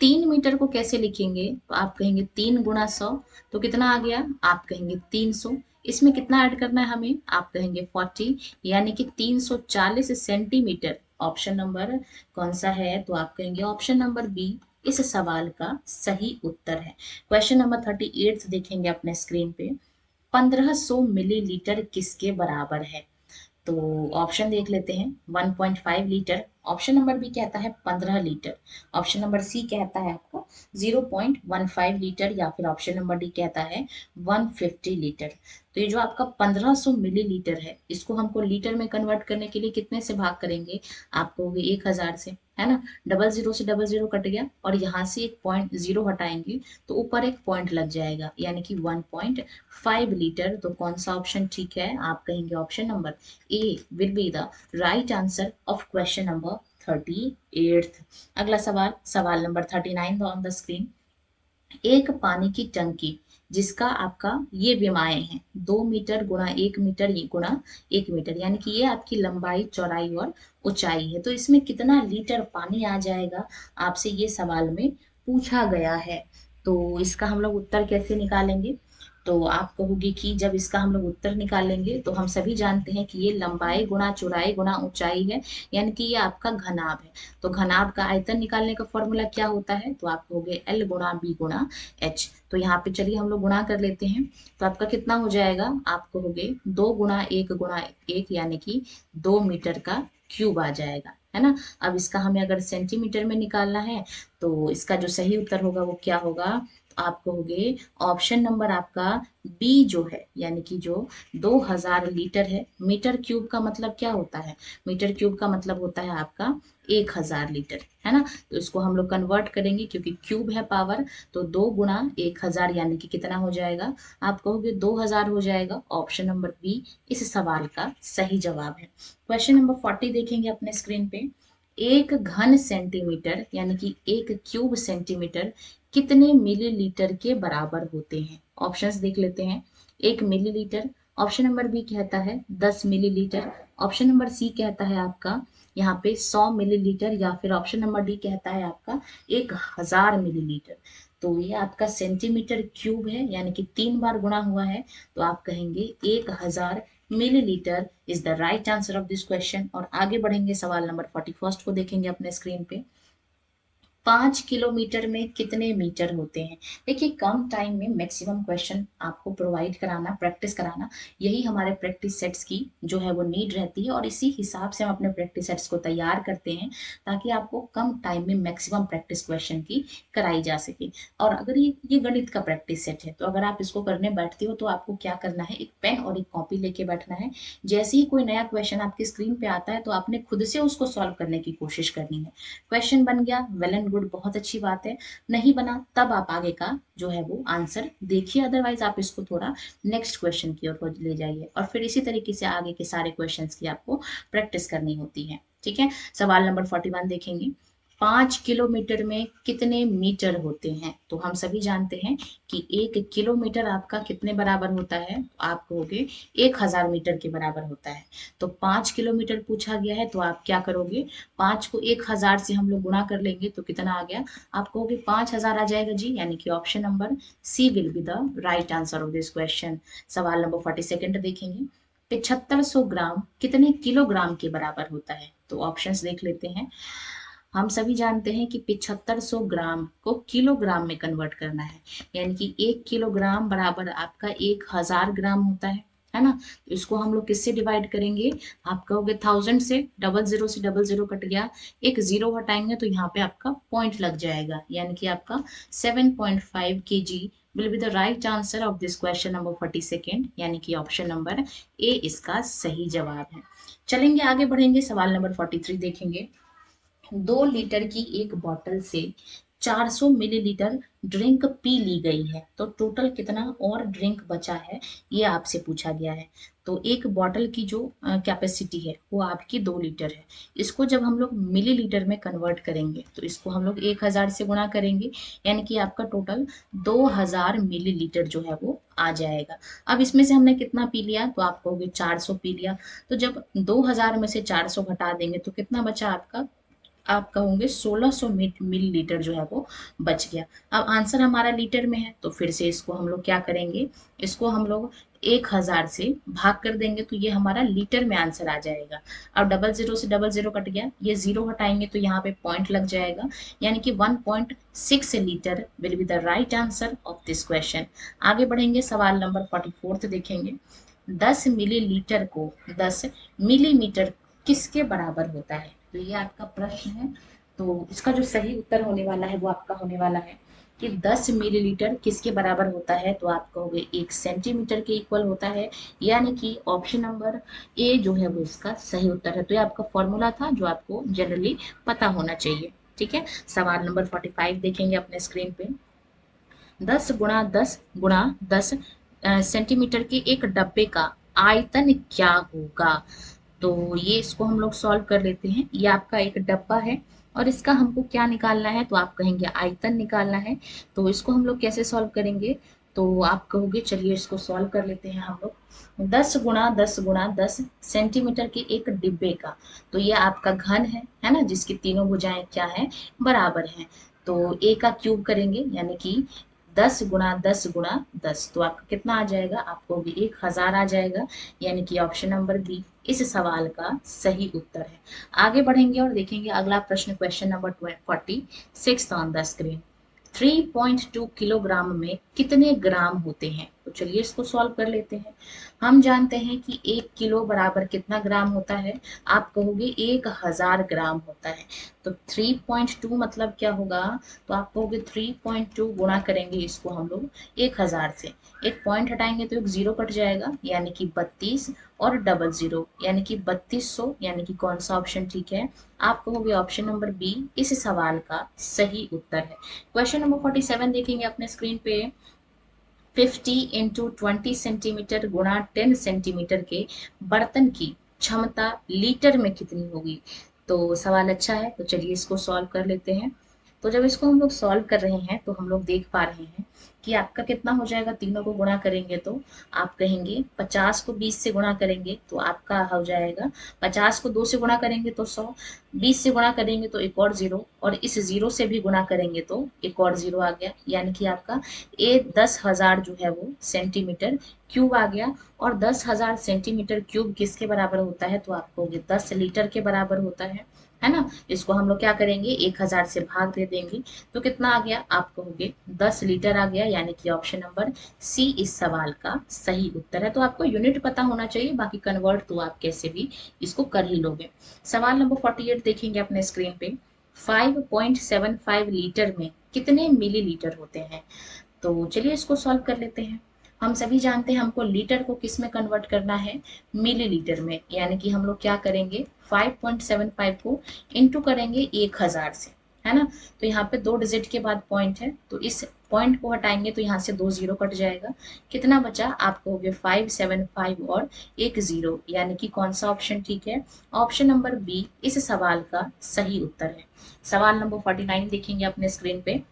3 मीटर को कैसे लिखेंगे? तो आप कहेंगे 3 × 100, तो कितना आ गया? आप कहेंगे 300। इसमें कितना ऐड करना है हमें? आप कहेंगे 40, यानी कि 340 सेंटीमीटर ऑप्शन नंबर कौन सा है? तो आप कहेंगे ऑप्शन नंबर बी इस सवाल का सही उत्तर है। क्वेश्चन नंबर 38 देखेंगे अपने स्क्रीन पे। 1500 मिलीलीटर किसके बराबर है? तो ऑप्शन देख लेते हैं। 1.5 लीटर, ऑप्शन नंबर बी कहता है 15 लीटर, ऑप्शन नंबर सी कहता है आपको 0.15 लीटर, या फिर ऑप्शन नंबर डी कहता है 150 लीटर। तो ये जो आपका 1500 मिलीलीटर है, इसको हमको लीटर में कन्वर्ट करने के लिए कितने से भाग करेंगे? आप कहोगे 1000 से, है ना। डबल जीरो से डबल जीरो कट गया, और यहाँ से एक पॉइंट जीरो हटाएंगे तो ऊपर एक पॉइंट लग जाएगा, यानी कि 1.5 लीटर। तो कौन सा ऑप्शन ठीक है? आप कहेंगे option number A will be the right answer of question number 38th। अगला सवाल, सवाल नंबर 39 ऑन द स्क्रीन। एक पानी की टंकी जिसका आपका ये विमाएं हैं 2 मीटर गुणा 1 मीटर गुणा 1 मीटर, यानी कि ये आपकी लंबाई चौड़ाई और ऊंचाई है। तो इसमें कितना लीटर पानी आ जाएगा, आपसे ये सवाल में पूछा गया है। तो इसका हम लोग उत्तर कैसे निकालेंगे? तो आप कहोगे कि जब इसका हम लोग उत्तर निकालेंगे तो हम सभी जानते हैं कि ये लंबाई गुणा चौड़ाई गुणा ऊंचाई है, यानी कि ये आपका घनाभ है। तो घनाभ का आयतन निकालने का फॉर्मूला क्या होता है? तो आप कहोगे L गुणा बी गुणा एच। तो यहाँ पे चलिए हम लोग गुणा कर लेते हैं। तो आपका कितना हो जाएगा? आप कहोगे 2 गुणा 1 यानी कि 2 मीटर का क्यूब आ जाएगा, है ना। अब इसका हमें अगर सेंटीमीटर में निकालना है तो इसका जो सही उत्तर होगा वो क्या होगा? तो आप कहोगे ऑप्शन नंबर आपका बी जो है, यानी कि जो 2000 लीटर है। मीटर क्यूब का मतलब क्या होता है? मीटर क्यूब का मतलब होता है आपका 1000 लीटर, है ना। तो इसको हम लोग कन्वर्ट करेंगे क्योंकि क्यूब है पावर। तो 2 गुणा 1000 यानी कि कितना हो जाएगा? आप कहोगे 2000 हो जाएगा। ऑप्शन नंबर बी इस सवाल का सही जवाब है। क्वेश्चन नंबर 40 देखेंगे अपने स्क्रीन पे। एक घन सेंटीमीटर यानी कि एक क्यूब सेंटीमीटर कितने मिलीलीटर के बराबर होते हैं? ऑप्शंस देख लेते हैं। 1 मिलीलीटर, ऑप्शन नंबर बी कहता है 10 मिलीलीटर, ऑप्शन नंबर सी कहता है आपका यहाँ पे 100 मिलीलीटर, या फिर ऑप्शन नंबर डी कहता है आपका 1000 मिलीलीटर। तो ये आपका सेंटीमीटर क्यूब है, यानी कि 3 बार गुणा हुआ है। तो आप कहेंगे 1000 millilitre is the right answer of this question. और आगे बढ़ेंगे, सवाल नंबर 41 को देखेंगे अपने स्क्रीन पे। 5 किलोमीटर में कितने मीटर होते हैं? देखिए, कम टाइम में मैक्सिमम क्वेश्चन आपको प्रोवाइड कराना, प्रैक्टिस कराना, यही हमारे प्रैक्टिस सेट्स की जो है वो नीड रहती है। और इसी हिसाब से हम अपने प्रैक्टिस सेट्स को तैयार करते हैं ताकि आपको कम टाइम में मैक्सिमम प्रैक्टिस क्वेश्चन की कराई जा सके। और अगर ये गणित का प्रैक्टिस सेट है तो अगर आप इसको करने बैठते हो तो आपको क्या करना है? एक पेन और एक कॉपी लेके बैठना है। जैसे ही कोई नया क्वेश्चन आपकी स्क्रीन पे आता है तो आपने खुद से उसको सॉल्व करने की कोशिश करनी है। क्वेश्चन बन गया, वेल एंड गुड, बहुत अच्छी बात है। नहीं बना तब आप आगे का जो है वो आंसर देखिए, अदरवाइज आप इसको थोड़ा नेक्स्ट क्वेश्चन की ओर ले जाइए और फिर इसी तरीके से आगे के सारे क्वेश्चंस की आपको प्रैक्टिस करनी होती है। ठीक है, सवाल नंबर 41 देखेंगे। 5 किलोमीटर में कितने मीटर होते हैं? तो हम सभी जानते हैं कि 1 किलोमीटर आपका कितने बराबर होता है? तो आप कहोगे 1000 मीटर के बराबर होता है। तो 5 किलोमीटर पूछा गया है तो आप क्या करोगे? 5 को 1000 से हम लोग गुणा कर लेंगे तो कितना आ गया? आप कहोगे 5000 आ जाएगा जी, यानी कि option number C will be the right answer of this question. सवाल नंबर 42 देखेंगे। 7500 ग्राम कितने किलोग्राम के बराबर होता है? तो ऑप्शंस देख लेते हैं। हम सभी जानते हैं कि 7500 ग्राम को किलोग्राम में कन्वर्ट करना है, यानी कि 1 किलोग्राम बराबर आपका 1000 ग्राम होता है ना। तो इसको हम लोग किससे डिवाइड करेंगे? आप कहोगे 1000 से, डबल जीरो कट गया, एक जीरो हटाएंगे तो यहाँ पे आपका पॉइंट लग जाएगा, यानी कि आपका 7.5 kg will be the right answer of this question number 42, यानी कि ऑप्शन नंबर ए इसका सही जवाब है। चलेंगे आगे बढ़ेंगे, सवाल नंबर 43 देखेंगे। 2 लीटर की एक बोतल से 400 मिलीलीटर ड्रिंक पी ली गई है, तो टोटल कितना और ड्रिंक बचा है, ये आपसे पूछा गया है। तो एक बॉटल की जो कैपेसिटी है वो आपकी 2 लीटर है। इसको जब हम लोग मिलीलीटर में कन्वर्ट करेंगे तो इसको हम लोग 1000 से गुणा करेंगे, यानी कि आपका टोटल 2000 मिलीलीटर जो है वो आ जाएगा। अब इसमें से हमने कितना पी लिया? तो आप कहोगे 400 पी लिया। तो जब 2000 में से 400 घटा देंगे तो कितना बचा आपका? आप कहोगे 1600 मिलीलीटर जो है वो बच गया। अब आंसर हमारा लीटर में है तो फिर से इसको हम लोग क्या करेंगे? इसको हम लोग 1000 से भाग कर देंगे तो ये हमारा लीटर में आंसर आ जाएगा। अब डबल जीरो से डबल जीरो कट गया, ये जीरो हटाएंगे तो यहाँ पे पॉइंट लग जाएगा, यानी कि 1.6 litre will be the right answer of this question. आगे बढ़ेंगे, सवाल नंबर 44 देखेंगे। 10 मिलीलीटर को 10 मिलीमीटर किसके बराबर होता है? तो ये आपका प्रश्न है। तो इसका जो सही उत्तर होने वाला है वो आपका होने वाला है कि 10 मिलीलीटर किसके बराबर होता है? तो आप कहोगे 1 सेंटीमीटर के इक्वल होता है, यानी कि ऑप्शन नंबर ए जो है वो इसका सही उत्तर है। तो ये आपका फॉर्मूला था जो आपको जनरली पता होना चाहिए। ठीक है, सवाल नंबर 45 देखेंगे अपने स्क्रीन पे। 10 गुणा 10 गुणा 10 सेंटीमीटर के एक डब्बे का आयतन क्या होगा? तो ये इसको हम लोग सॉल्व कर लेते हैं। ये आपका एक डब्बा है, और इसका हमको क्या निकालना है, तो आप कहेंगे आयतन निकालना है। तो इसको हम लोग कैसे सॉल्व करेंगे, तो आप कहोगे चलिए इसको सॉल्व कर लेते हैं हम लोग। 10 × 10 × 10 सेंटीमीटर के एक डिब्बे का, तो ये आपका घन है ना, जिसकी तीनों भुजाएं क्या है, बराबर हैं। तो ए का क्यूब करेंगे यानी कि 10 × 10 × 10, तो आपका कितना आ जाएगा, आपको भी 1000 आ जाएगा, यानी कि ऑप्शन नंबर बी इस सवाल का सही उत्तर है। आगे बढ़ेंगे और देखेंगे अगला प्रश्न, question number 46 on the screen. 3.2 kilogram में कितने ग्राम होते हैं, तो चलिए इसको सॉल्व कर लेते हैं। हम जानते हैं कि 1 किलो बराबर कितना ग्राम होता है, आप कहोगे 1000 ग्राम होता है। तो 3.2 मतलब क्या होगा, तो आप कहोगे 3.2 गुणा करेंगे इसको हम लोग 1000 से, एक पॉइंट हटाएंगे तो एक जीरो कट जाएगा, यानी कि 32 और डबल जीरो यानी कि 3200, यानी कि कौन सा ऑप्शन ठीक है, आप कहोगे ऑप्शन नंबर बी इस सवाल का सही उत्तर है। क्वेश्चन नंबर 47 देखेंगे अपने स्क्रीन पे। 50 × 20 सेंटीमीटर गुणा 10 सेंटीमीटर के बर्तन की क्षमता लीटर में कितनी होगी, तो सवाल अच्छा है, तो चलिए इसको सॉल्व कर लेते हैं। तो जब इसको हम लोग सॉल्व कर रहे हैं तो हम लोग देख पा रहे हैं कि आपका कितना हो जाएगा, तीनों को गुणा करेंगे तो आप कहेंगे 50 को 20 से गुणा करेंगे तो आपका हो जाएगा, 50 को 2 से गुणा करेंगे तो 100, 20 से गुणा करेंगे तो एक और जीरो, और इस जीरो से भी गुणा करेंगे तो एक और जीरो आ गया, यानी कि आपका 10,000 जो है वो सेंटीमीटर क्यूब आ गया। और 10,000 सेंटीमीटर क्यूब किसके बराबर होता है, तो आपको 10 लीटर के बराबर होता है ना। इसको हम लोग क्या करेंगे, 1000 से भाग दे देंगे, तो कितना आ गया, आप कहोगे 10 लीटर आ गया, यानी कि ऑप्शन नंबर सी इस सवाल का सही उत्तर है। तो आपको यूनिट पता होना चाहिए, बाकी कन्वर्ट तो आप कैसे भी इसको कर ही लोगे। सवाल नंबर 48 देखेंगे अपने स्क्रीन पे। 5.75 लीटर में कितने मिलीलीटर होते हैं, तो चलिए इसको सॉल्व कर लेते हैं। हम सभी जानते हैं हमको लीटर को किस में कन्वर्ट करना है, मिलीलीटर में, यानी कि हम लोग क्या करेंगे 5.75 को इंटू करेंगे 1000 से, है ना। तो यहाँ पे 2 डिजिट के बाद पॉइंट है, तो इस पॉइंट को हटाएंगे तो यहाँ से 2 जीरो कट जाएगा, कितना बचा, आप कहोगे 575 और एक जीरो, यानी कि कौन सा ऑप्शन ठीक है, ऑप्शन नंबर बी इस सवाल का सही उत्तर है। सवाल नंबर 49 देखेंगे अपने स्क्रीन पे।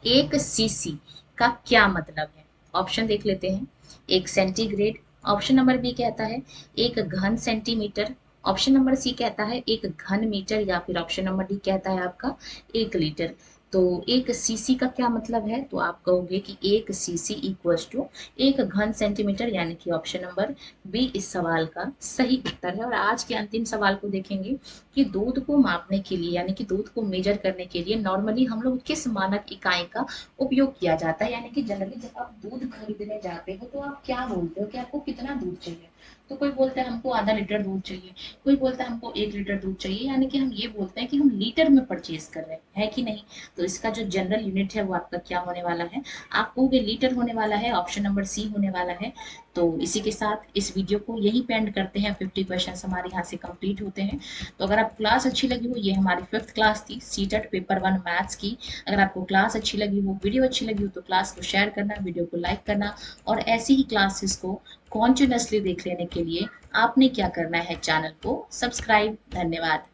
एक सीसी का क्या मतलब है, ऑप्शन देख लेते हैं। एक सेंटीग्रेड, ऑप्शन नंबर बी कहता है एक घन सेंटीमीटर, ऑप्शन नंबर सी कहता है एक घन मीटर, या फिर ऑप्शन नंबर डी कहता है आपका 1 लीटर। तो एक सीसी का क्या मतलब है, तो आप कहोगे कि एक सीसी इक्वल्स टू एक घन सेंटीमीटर, यानी कि ऑप्शन नंबर बी इस सवाल का सही उत्तर है। और आज के अंतिम सवाल को देखेंगे कि दूध को मापने के लिए, यानी कि दूध को मेजर करने के लिए नॉर्मली हम लोग किस मानक इकाई का उपयोग किया जाता है, यानी कि जनरली जब आप दूध खरीदने जाते हो तो आप क्या बोलते हो कि आपको कितना दूध चाहिए, तो कोई बोलता है हमको आधा लीटर दूध चाहिए, कोई बोलता है हमको 1 लीटर दूध चाहिए, यानी कि हम ये बोलते हैं कि हम लीटर में परचेज कर रहे हैं, है कि नहीं। तो इसका जो जनरल यूनिट है वो आपका क्या होने वाला है, आप कहोगे लीटर होने वाला है, ऑप्शन नंबर सी होने वाला है। तो इसी के साथ इस वीडियो को यही पेंड करते हैं, 50 क्वेश्चन हमारे यहाँ से कंप्लीट होते हैं। तो अगर आपको क्लास अच्छी लगी हो, ये हमारी 5th क्लास थी सीटेट पेपर 1 मैथ्स की। अगर आपको क्लास अच्छी लगी हो, वीडियो अच्छी लगी हो, तो क्लास को शेयर करना, वीडियो को लाइक करना, और ऐसी ही क्लासेस को कॉन्टिन्यूसली देख लेने के लिए आपने क्या करना है, चैनल को सब्सक्राइब। धन्यवाद।